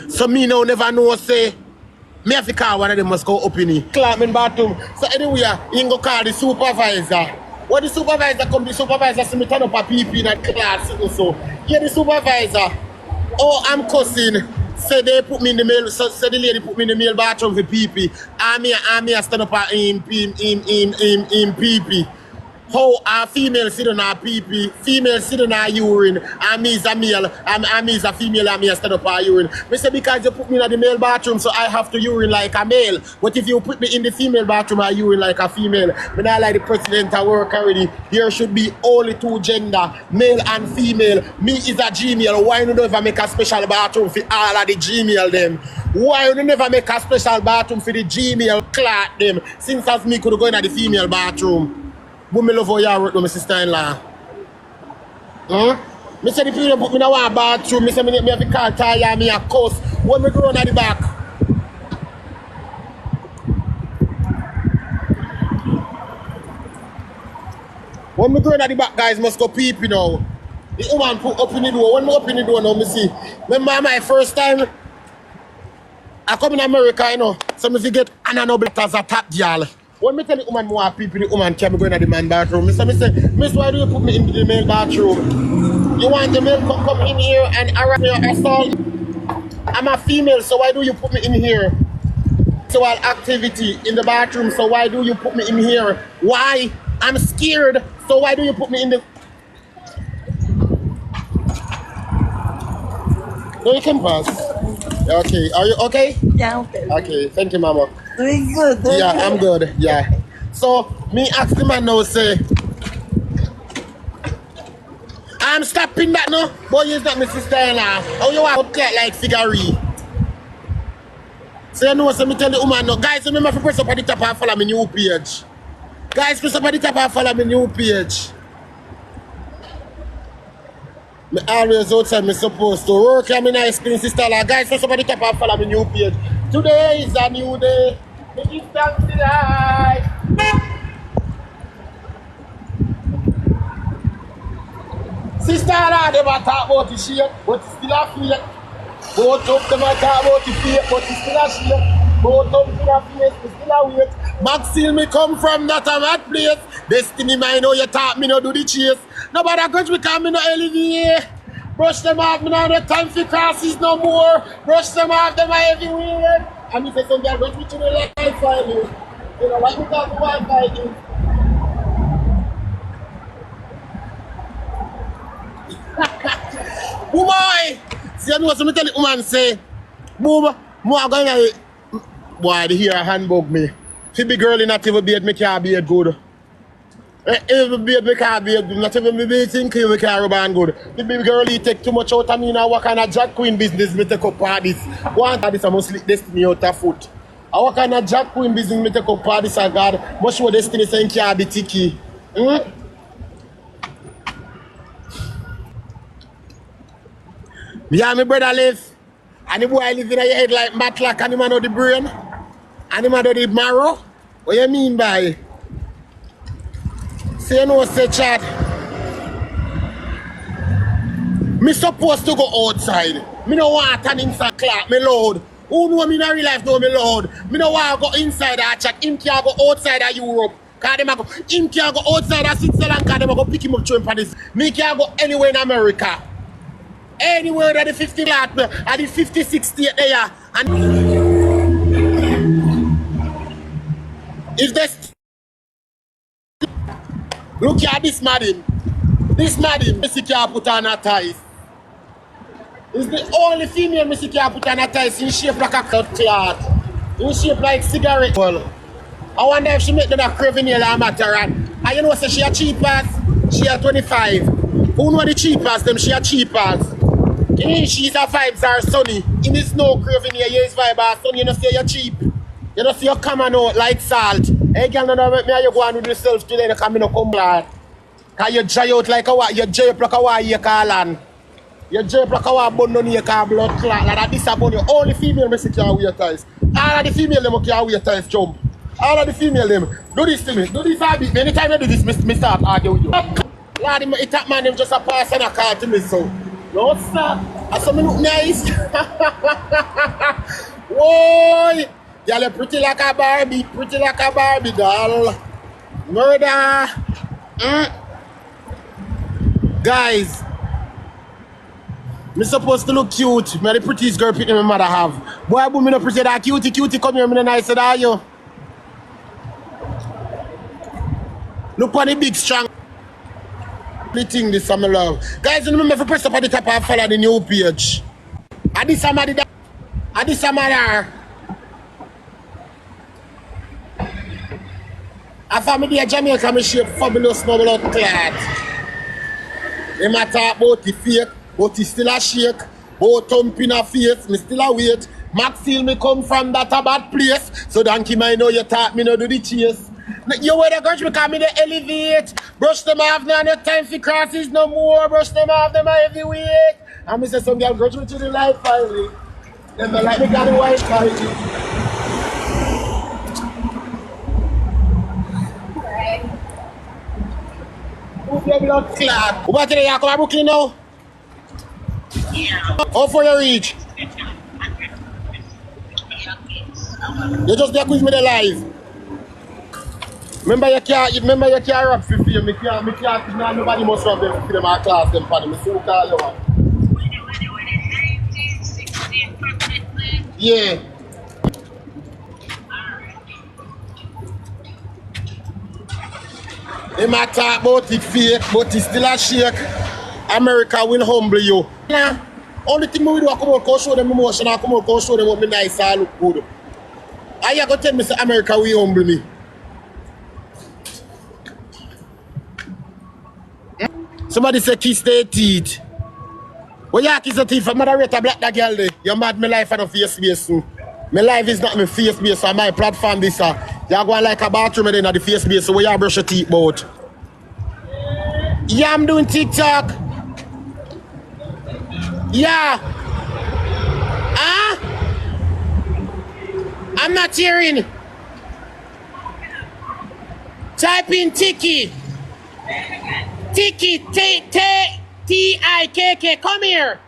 So me now never know say me have to call one of them must go up in it. Clamp in bathroom. So anyway, you go call the supervisor. When the supervisor come, the supervisor see me turn up a PP in that class. So yeah, the supervisor. Oh, I'm cussing. Say they put me in the mail. So say the lady put me in the mail bathroom for PP. I'm here stand up in PP. How a female sit on a pee-pee, female sit on a urine, and me is a male, and me is a female, and me stand up a urine. Me say because you put me in the male bathroom, so I have to urine like a male. But if you put me in the female bathroom, I urine like a female. Me not like the president at work already. There should be only two gender, male and female. Me is a Gmail. Why you never make a special bathroom for all of the Gmail them? Why you never make a special bathroom for the Gmail clot them? Since as me could go in the female bathroom. But me love how you work with my sister-in-law. Me say the people put me in a one bathroom, me say me have to call Taya, me a cuss. When me go on at the back. When me go on at the back, guys must go peep, you know. The woman put up in the door. When me open the door now, me see. Remember my first time I come in America, you know, so me get another as a top girl. When me tell the woman more people, the woman can go in the man bathroom. Me say, Miss, why do you put me in the male bathroom? You want the male to come in here and harass me or assault? I'm a female, so why do you put me in here? Sexual activity in the bathroom, so why do you put me in here? Why? I'm scared, so why do you put me in the... No, you can pass. Okay, are you okay? Yeah, okay. Okay, thank you, Mama. Doing good. Yeah, I'm good. Yeah. So me ask the man now say, I'm stopping that now. Boy, is not my sister-in-law. How you want to like figurine? So you know, so me tell the woman now, guys, remember to press up at the top and follow my new page. Guys, press up at the top and follow my new page. Me always outside me supposed to work. I'm in nice clean sister-in-law. Guys, press up at the top and follow my new page. Today is a new day. Me give thanks to life. Sister-in-law, they might talk about the shit, but it's still a fake. Both of them might talk about the fake, but it's still a shit. Both of them are fake, it's still a weight. Maxine, me come from that a mad place. Destiny, I know you talk, me no do the chase. Nobody grudge me because me no elevate. Brush them off, me no have time for crosses no more. Brush them off, them are everywhere. And me say some girl grudge me to the life for you. You know what we got to Wi-Fi is. Boy! See, you know, so me tell the woman say, boom, more going to... Boy, they hear a hand bug me. If the girl in that even beard, me can't be good. Even beard, me can't be good. Not even me be thinking we can't rub and good. The big girl, he take too much out of me now. What kind of drag queen business me take up for this? One of this, I must lick Destiny out of foot. What kind of drag queen business me take up for this, I God? Much more Destiny saying can't be Tikki. Yeah, my brother live. And the boy live in your head like matlock and the man of the brain. And the man of the marrow. What you mean by? Say you know, say chat. Me supposed to go outside. Me no want to turn inside clock. Me loud. Who know me in real life know me loud. Me no want to go inside and check. Him can't go outside of Europe. Cause them go, him can't go outside of Switzerland. Cause them go pick him up to him for this. Me can't go anywhere in America. Anywhere that the 50 lot and the 50-60 there. And if this look at this madam. This madam, Missy can't put on her ties. It's the only female Missy can't put on her ties in shape like a cut cloth. In shape like cigarette. Well, I wonder if she make them a curvy nail or matter. And you know, so she a cheap ass, she a 25. Who know the cheap ass, them she a cheap ass. She's a vibes are sunny. In the snow curve in here, yes vibe are sunny. You know say you're cheap. You know say you come and out like salt. Hey girl, no make me how you go on with yourself today, you come in come blood. Cause you dry out like a what, you dry up like a what you call on. You dry up like a what bun on you call blood clot. Like that this about you. Only female me can't wear ties. All of the female them can't wear ties jump. All of the female them. Do this to me. Do this a bit. Anytime you do this, me start arguing with you. Lord, it man them just a pass and a call to me so. No, sir. I saw me look nice. Whoa! Y'all pretty like a Barbie doll. Murder. Guys, me supposed to look cute. Me the prettiest girl picking my mother have. Boy, but me no pretty that cutie come here, me no nice that you. Look on the big strong the thing this summer love. Guys, remember if you press up at the top and follow the new page. At this summer there. A family of Jamaica me shape fabulous no blood clot. They might talk about the fake, but he still a shake. Both thump in a face, me still a wait. Maxil me come from that a bad place. So donkey might know you talk, me no do the chase. You wear the grudge because me they elevate. Brush them off, now no time for crosses no more. Brush them off, them are heavyweight. And me say some girl grudge me to the life finally. Them they like me got the white quality. Move your blood clot. What today you come to Brooklyn now? Yeah. How far you reach? You just there quiz me the live. Remember you can't rap for me. Me can't nobody must rap them for them our class them for me. See who call you one. Yeah. They might talk about it fake, but it's still a shake. America will humble you. Nah. Only thing we do is come out and show them emotion and come out and show them what me nice and look good. Are you going to tell me say America will humble me? Somebody say kiss their teeth. Well, you kiss the teeth for moderator black that girl there. You mad my life on a face base soon. My life is not my face base on my platform this. You're going like a bathroom and then at the face base, so where you brush your teeth about? Yeah, I'm doing TikTok. Yeah. Huh? I'm not hearing. Type in Tikki. Tikki, T-I-K-K, come here.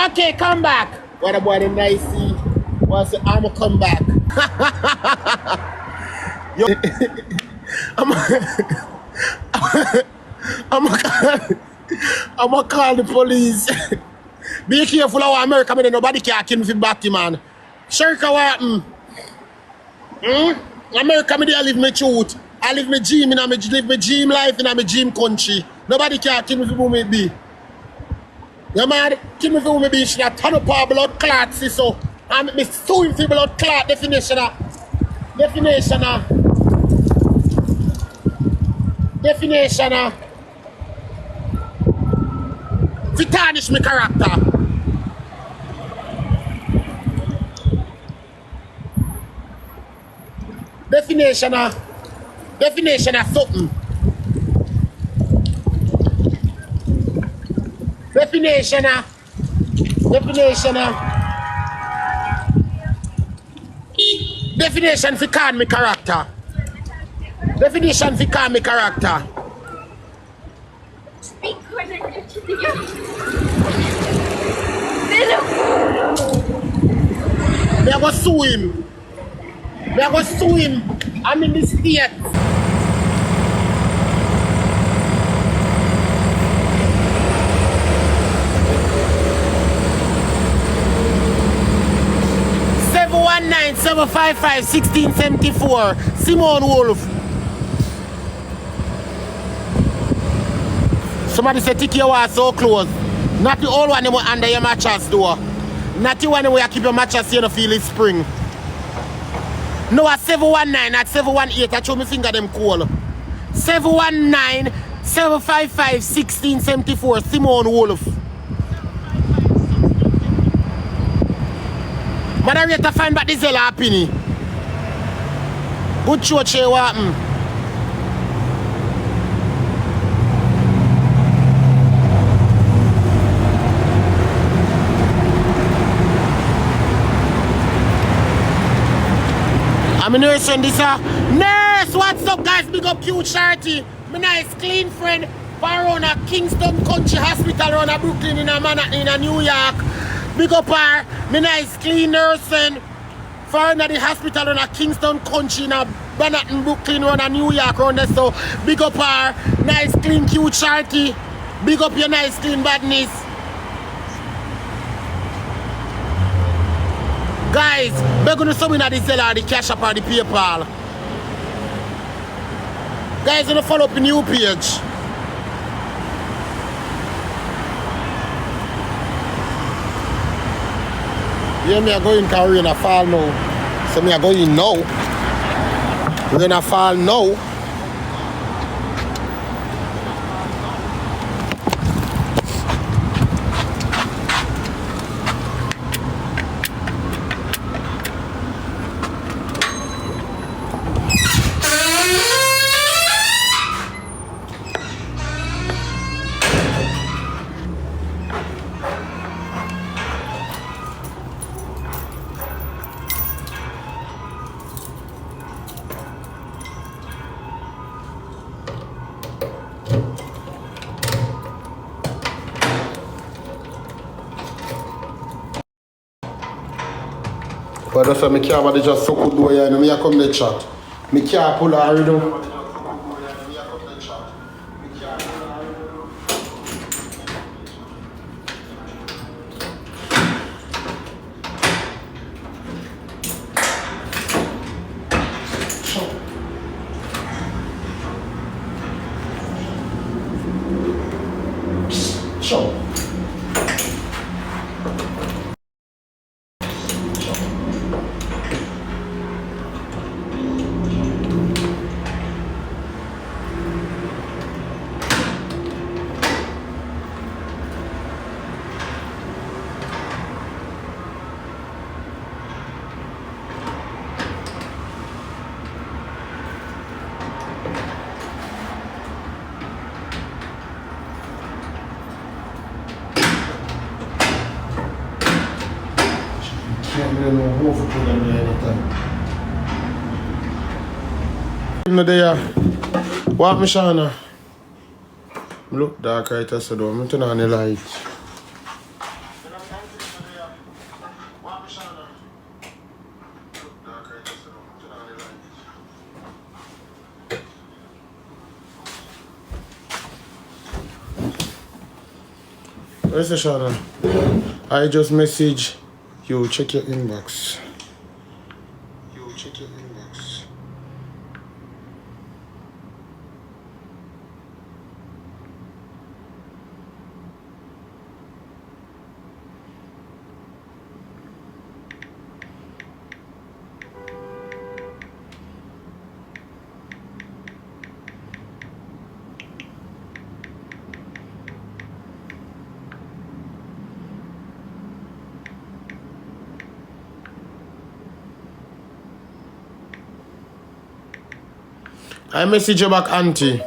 Okay, come back. What about the nice see? Well, say, I'm gonna come back. Yo, I'm gonna call the police. Be careful how America, man, nobody can kill me back, man. Sherka, what happened? America, me there live my truth. I live my dream, I live my dream life in my dream country. Nobody can kill me for who me be. You mad? Kill me for who me be. She a ton of power blood clot, see so. I'm me suing for blood clot definition. Definition. To tarnish my character. Definition of something. Definition for call me character. Definition for call me character. Me go sue him. I'm in this state. (719 755 1674) Simone Wolf. Somebody said Tikki, you are so close. Not the old one under your mattress door. Not the one where you keep your mattress here and feel it spring. No, at 719, at 718, I show me finger them cool. 719 755 1674 Simone Wolf. Moderator find back the Zella penny. Good church here, what happened? I'm a nurse on this. Nurse, what's up, guys? Big up cute Sharty. My nice clean friend. for around a Kingston Country Hospital around a Brooklyn in a Manhattan in a New York. Big up her, me nice clean nursing. For under the hospital around a Kingston Country in a Manhattan, Brooklyn around a New York around there. So big up her, nice clean cute charity. Big up your nice clean badness. Guys, we're going to sub in at the Zelle or the Cash App or the PayPal. Guys, gonna follow up a new page. Yeah, me are going because rain a fall now. So me are going now. Rain a fall now. But that's why I can't just so good do and I come to chat. I can't pull her you know. Sure. There. What me Shana? Look dark right as I do. I'm turn on the light. Where's the Shana? I just message you. Check your inbox. I message you back, auntie.